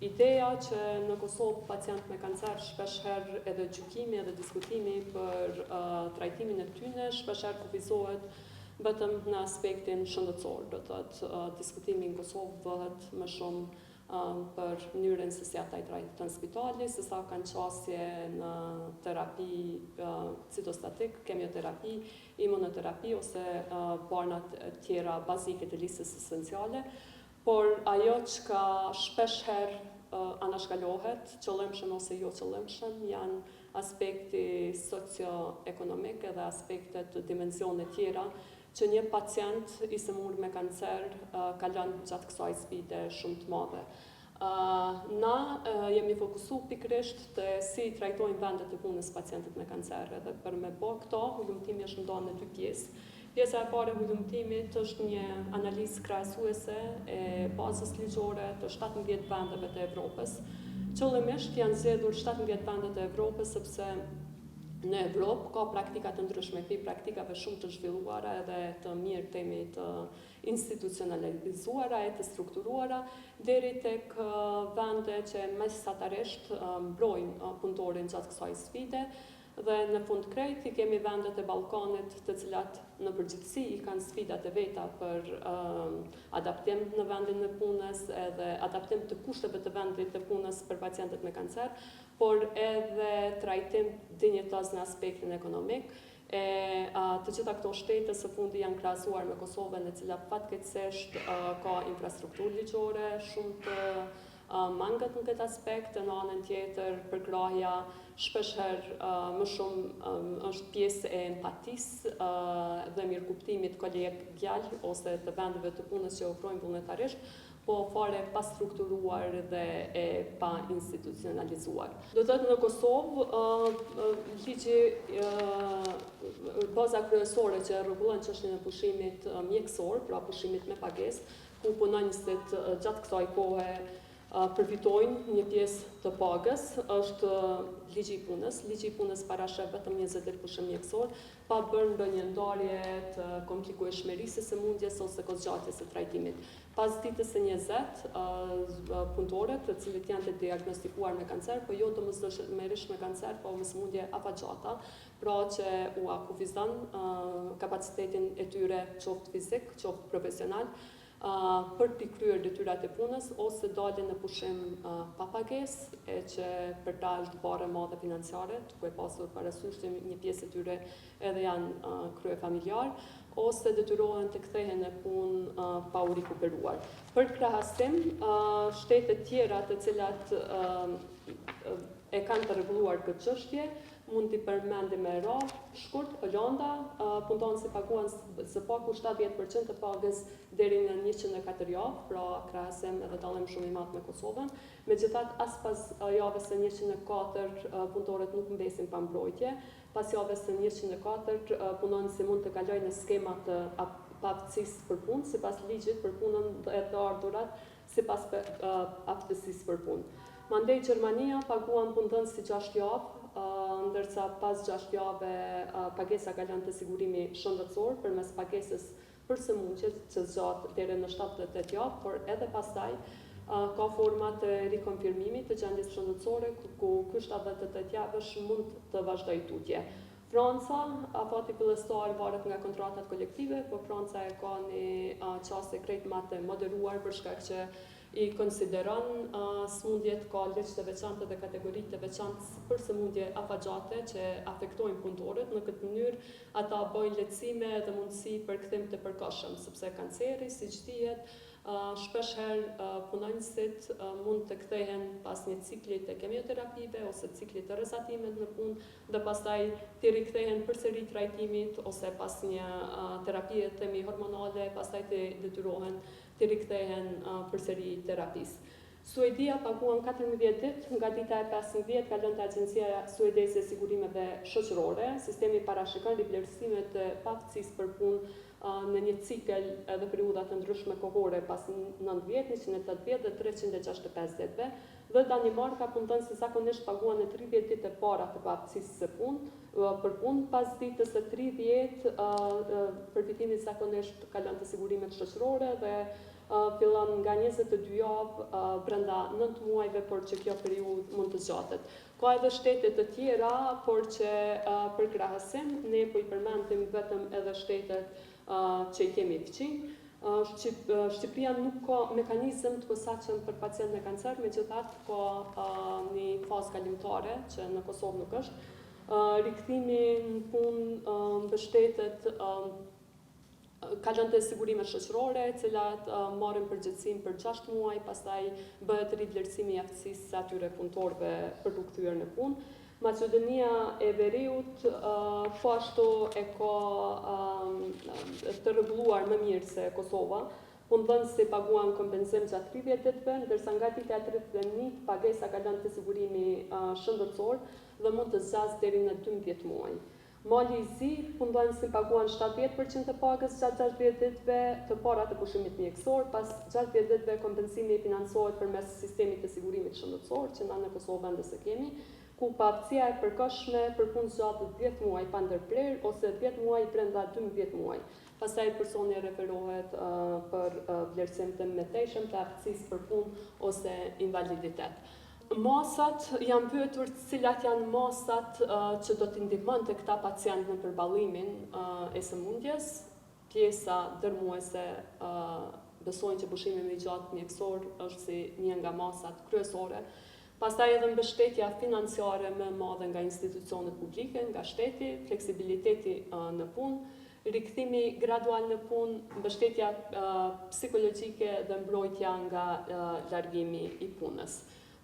Ideja që në Kosovë pacient me kancer shpeshherë edhe gjykimi edhe diskutimi për trajtimin e tyre shpeshherë kufizohet vetëm në aspektin shëndetësor. Do të thotë diskutimi në Kosovë bëhet më shumë për mënyrën se si ata i trajtojnë në spitale, se sa kanë qasje në terapi citostatik, kemioterapi, imunoterapi ose barnat tjera bazike të listës esenciale. Por ajo që ka shpeshherë anashkalohet, qëllimshëm ose jo qëllimshëm, janë aspekti socio-ekonomik edhe aspektet të dimensione tjera që një pacient i sëmurë me kancer kalon gjatë kësaj sfide shumë të madhe. Na jemi fokusu pikërisht të si trajtojnë vendet e punës pacientët me kancer, edhe për me bë këto, hulumtimi është ndarë në dy pjesë. Pjesa e parë e hulumtimit është një analizë krahasuese e bazës ligjore të 17 vendeve të Evropës. Qëllimisht janë zgjedhur 17 vendet e Evropës sepse në Evropë ka praktika të ndryshme, pi praktikave shumë të zhvilluara edhe të mirë temi të institucionalizuara e të strukturuara, deri tek vende që mesatarisht mbrojnë punëtorin gjatë kësaj sfide. Dhe në fund krejt i kemi vendet e Ballkanit të cilat në përgjithësi i kanë sfidat e veta për adaptim në vendin e punës edhe adaptim të kushteve të vendit të punës për pacientët me kancer, por edhe trajtim dinjitoz në aspektin ekonomik. Të gjitha këto shtete së fundi janë krahasuar me Kosovën, e cila fatkeqësisht ka infrastrukturë ligjore shumë të mangët në këtë aspekt, në anën tjetër përkrahja shpeshherë më shumë është pjesë e empatisë dhe mirëkuptimit kolegjal ose të vendeve të punës që ofrojnë vullnetarisht, po fare pa strukturuar dhe e pa institucionalizuar. Do të thotë në Kosovë, ligji baza kryesore që rregullon çështjen e pushimit mjekësor, pra pushimit me pagesë, ku punonjësit gjatë kësaj kohe përfitojnë një pjesë të pagës, është ligji i punës. Ligji i punës parashef vetëm 20 ditë pushim mjekësor, pa bërë ndonjë ndarje të komplikueshmërisë së sëmundjes ose kozgjatjes së trajtimit. Pas ditës së 20, punëtorët, të cilët janë të diagnostikuar me kancer, po jo domosdoshmërisht me kancer, po me sëmundje afatgjata, pra që u akufizon kapacitetin e tyre qoftë fizik, qoftë profesional, për t'i kryer detyrat e punës ose dalin në pushim pa pagesë, e që për ta është barë e madhe financiare, ku e pasur parasysh që një pjesë e tyre edhe janë krye familjar, ose detyrohen të kthehen në punë pa u rikuperuar. Për krahasim, shtetet tjera të cilat e kanë të rregulluar këtë çështje, mund t'i përmendim me radhë shkurt, Holanda, punëtonësit paguan së paku 70% të pagës deri në 104 javë, pra krahasim edhe dallim shumë i madh me Kosovën. Megjithatë, as pas javës së 104 punëtorët nuk mbesin pa mbrojtje. Pas javës së 104 punonësi mund të kalojnë në skema të aftësisë për punë, sipas ligjit për punën e të ardhurat, sipas aftësisë për punë. Mandej Gjermania paguan punëdhënësit 6 javë, ndërsa pas 6 jave pagesa kalon te sigurimi shëndetësor përmes pagesës për sëmundje që zgjat deri në 78 javë, por edhe pastaj ka forma të rikonfirmimit të gjendjes shëndetësore ku ky 78 javësh mund të vazhdojë tutje. Franca, afati fillestar varet nga kontratat kolektive, por Franca e ka një çështje krejt më të moderuar për shkak që i konsideron sëmundjet ka ligj të veçantë dhe kategoritë të veçantë për sëmundje afatgjate që afektojnë punëtorët. Në këtë mënyrë ata bëjnë lehtësime dhe mundësi për kthim të përkohshëm, sepse kanceri, siç dihet, shpeshherë punonjësit mund të kthehen pas një cikli të kemioterapive ose cikli të rrezatimit në punë dhe pastaj të rikthehen përsëri trajtimit ose pas një terapie themi hormonale, pastaj të detyrohen të rikthehen përsëri terapisë. Suedia paguan 14 ditë, nga dita e 15 kalon te Agjencia Suedeze e Sigurimeve Shoqërore. Sistemi parashikon rivlerësimet të paaftësisë për punë në një cikël edhe periudha të ndryshme kohore pas 90 vjet, 180 dhe 365 ditëve. Dhe Danimarka punëdhënësit zakonisht paguan në 30 ditë e para të paaftësisë së për punë, pas ditës së 30 përfitimi zakonisht kalon te sigurimet shoqërore dhe fillon nga 22 javë brenda 9 muajve, por që kjo periudhë mund të zgjatet. Ka edhe shtete të tjera, por që për krahasim ne po I përmendim vetëm edhe shtetet që I kemi fqin. Shqipëria nuk ka mekanizëm të posaçëm për pacient me kancer, megjithatë ka një fazë kalimtare që në Kosovë nuk është. Rikthimi në punë mbështetet kalon te sigurimet shoqërore, të cilat marrin përgjegjësinë për 6 muaj, pastaj bëhet rivlerësimi I aftësisë së atyre punëtorëve për u kthyer në punë. Maqedonia e Veriut po ashtu e ka të rregulluar më mirë se Kosova. Punëdhënësit paguan kompenzim gjatë 30 ditëve, ndërsa nga dita e 31 pagesa kalon te sigurimi shëndetësor dhe mund të zgjasë deri në 12 muaj. Mali I Zi, punëdhënësit paguan 70% të pagës gjatë 60 ditëve të para të pushimit mjekësor, pas 60 ditëve kompensimi financohet përmes sistemit të sigurimit shëndetësor, që na në Kosovë ende se kemi, ku paftësia e përkohshme për punë gjatë 10 muaj pa ndërprerje ose 10 muaj brenda 12 muaj. Pastaj personi referohet për vlerësim të mëtejshëm të aftësisë për punë ose invaliditet. Masat janë pyetur cilat janë masat që do t'i ndihmonte këta pacientë në përballimin e sëmundjes. Pjesa dërmuese besojnë që pushimi më I gjatë mjekësor është si një nga masat kryesore. Pastaj edhe mbështetja financiare më e madhe nga institucionet publike, nga shteti, fleksibiliteti në punë, rikthimi gradual në punë, mbështetja psikologjike dhe mbrojtja nga largimi I punës.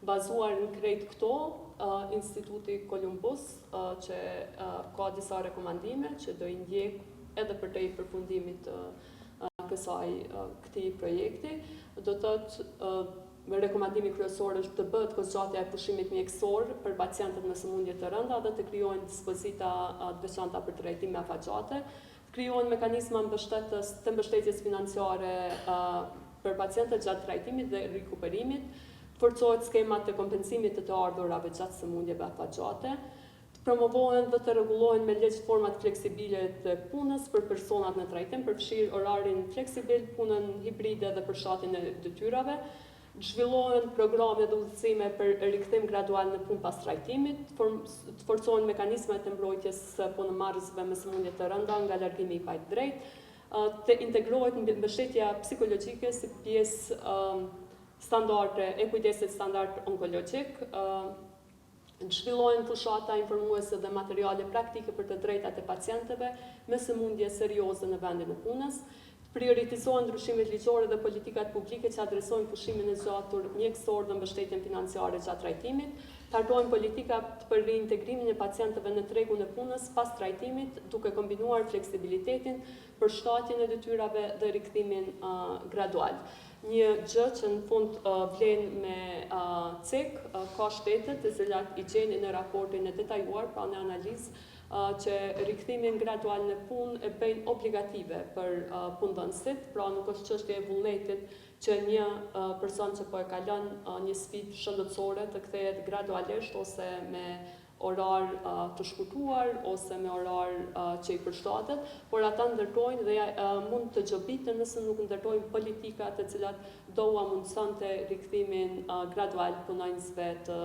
Bazuar në krejt këto, Instituti Columbus, që ka disa rekomandime që do I ndjek edhe për te I përfundimit këtij projekti, do thotë rekomandimi kryesor është të bëhet kozgjatja e pushimit mjekësor për pacientët me sëmundje të rënda dhe të krijohen dispozita të veçanta për trajtime afatgjate, të krijohen mekanizma të mbështetjes financiare për pacientët gjatë trajtimit dhe rikuperimit, të forcohet skemat të kompensimit të ardhurave gjatë sëmundjeve afatgjate, të promovohen dhe të rregullohen me ligj format fleksibile të punës për personat në trajtim, përfshirë orarin fleksibil, punën hibride dhe përshtatjen e detyrave, zhvillohen programe dhe udhëzime për rikthim gradual në punë pas trajtimit, të forcohen mekanizmat e mbrojtjes së punëmarrësve me sëmundje të rënda nga largimi I pajtë drejtë, të integrohet mbështetja psikologjike si pjesë standarde e kujdesit standard onkologjik, zhvillohen fushata informuese dhe materiale praktike për të drejtat e pacientëve me sëmundje serioze në vendin e punës, prioritizohen ndryshimet ligjore dhe politikat publike që adresojnë pushimin e zgjatur mjekësor dhe mbështetjen financiare gjatë trajtimit, hartojnë politika për reintegrimin e pacientëve në tregun e punës pas trajtimit, duke kombinuar fleksibilitetin, përshtatjen e detyrave dhe rikthimin gradual. Një gjë që në fund vlen me cek, ka shtetet të cilat I gjeni në raportin e detajuar, pra në analizë, që rikthimin gradual në punë e bëjnë obligative për punëdhënësit, pra nuk është çështje e vullnetit që një person që po e kalon një sfidë shëndetësore të kthehet gradualisht ose me orar të shkurtuar ose me orar që I përshtatet, por ata ndërtojnë dhe mund të gjobiten nëse nuk ndërtojnë politika të cilat do ua mundsonte rikthimin gradual punonjësve të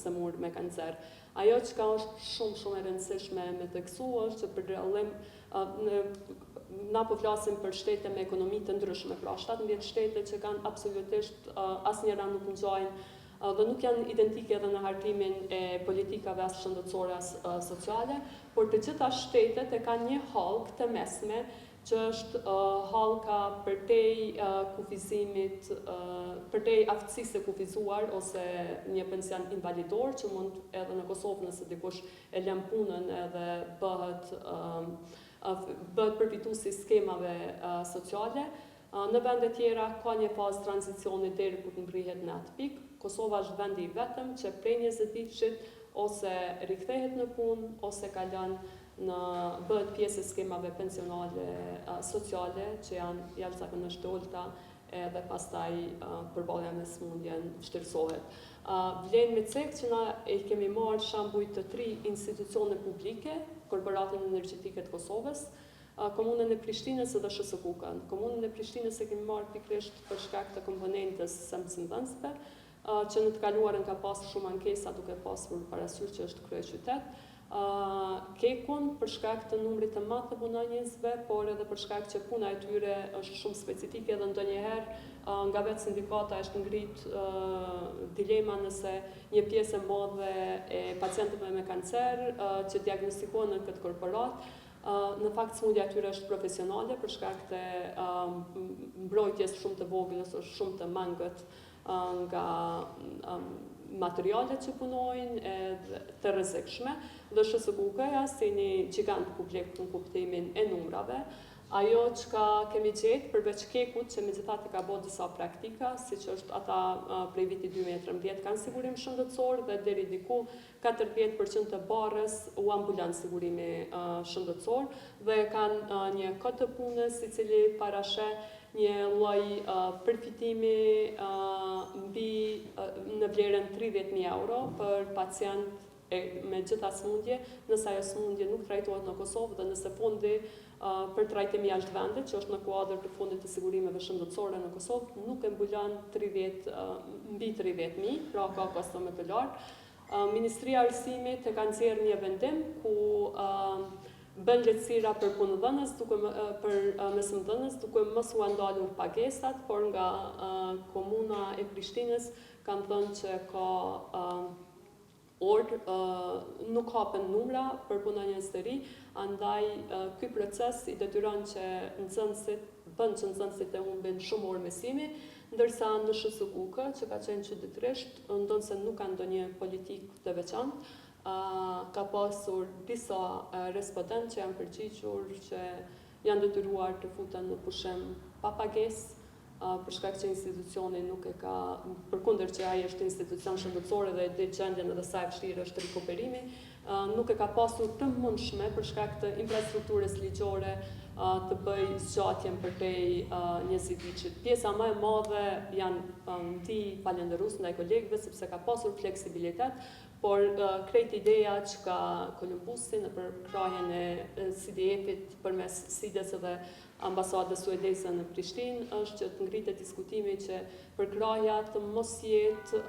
sëmur me kancer. Ajo që është shumë e rëndësishme me teksu është që për dallim na po flasim për shtete me ekonomi të ndryshme, pra 17 shtete që kanë absolutisht asnjëra nuk ngjajnë dhe nuk janë identike edhe në hartimin e politikave as shëndetësore as sociale, por të gjitha shtetet e kanë një hallk të mesme që është hallka përtej kufizimit, përtej aftësisë e kufizuar ose një pension invalidor që mund edhe në Kosovë nëse dikush e lën punën edhe bëhet përfituesi skemave sociale. Në vende tjera ka një fazë tranzicioni deri kur të ngrihet në atë pikë. Kosova është vendi I vetëm që prej 20 vitesh ose rikthehet në punë ose kalon në bëhet pjesë e skemave pensionale sociale që janë jashtëzakonisht të ulta edhe pastaj përballja me sëmundjen vështirësohet. Vlen me cek që na e kemi marrë shembuj të 3 institucione publike, Korporatin Energjetik të Kosovës, Komunën e Prishtinës edhe SHS-Kukën. Komunën e Prishtinës e kemi marrë pikërisht për shkak të komponentës së mësimdhënësve, që në të kaluarën ka pasur shumë ankesa duke pasur parasysh që është kryeqytet. Kekun për shkak të numrit të madh të punonjësve, por edhe për shkak që puna e tyre është shumë specifike dhe ndonjëherë nga vetë sindikata është ngrit dilema nëse një pjesë e madhe e pacientëve me kancer që diagnostikohen në këtë korporat, në fakt smundja e tyre është profesionale për shkak të mbrojtjes shumë të vogël ose shumë të mangët nga materialet që punojnë edhe të rrezikshme, dhe SHS-Kuka si një gjigant publik në kuptimin e numrave. Ajo që kemi gjetë përveç Kekut, që megjithatë ka bërë disa praktika, siç është ata prej vitit 2013 kanë sigurim shëndetësor dhe deri diku 40% të barrës u ambulan sigurimi shëndetësor dhe kanë një kod të punës i cili parasheh një lloj përfitimi në vlerën 30.000 euro për pacient me gjitha smundje, nëse ajo smundje nuk trajtohet në Kosovë dhe nëse fondi për trajtim jashtë vendit, që është në kuadër të fondit të sigurimeve shëndetësore në Kosovë, nuk e mbulon mbi 30.000, pra ka kostime të lartë. Ministria e Arsimit e ka nxjerrë një vendim ku bën lehtësira për punëdhënës, për mësimdhënës, duke mos u ndalur pagesat, por nga komuna e Prishtinës kanë thënë që ka nuk hapen numra për punonjës të ri, andaj ky proces i detyron që nxënësit e humbin shumë orë mësimi, ndërsa në SHS-Kukë, që ka qenë çuditërisht, ndonë se nuk ka ndonjë politikë të veçantë, ka pasur disa respondentë që janë përgjigjur që janë detyruar të futen në pushim pa pagesë, për shkak që institucioni nuk e ka, përkundër që ai është institucion shëndetësor dhe e di gjendjen edhe sa e vështirë është rikuperimi, nuk e ka pasur të mundshme për shkak të infrastrukturës ligjore të bëj zgjatjen përtej 20 vitit. Pjesa më e madhe janë ndi falënderues ndaj kolegëve sepse ka pasur fleksibilitet, por krejt ideja që ka Kolumbusi në përkrahjen e CDF-it përmes SIDE-s dhe ambasadës suedeze në Prishtinë është që të ngritet diskutimi që përkrahja të mos jetë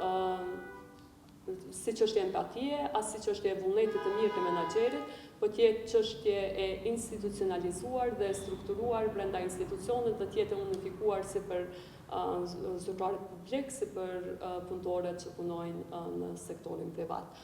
si çështje empatie, as si çështje e vullnetit të mirë të menaxherit, po të jetë çështje e institucionalizuar dhe strukturuar brenda institucionit dhe të jetë unifikuar si për zyrtarët publik, si për punëtorët që punojnë në sektorin privat.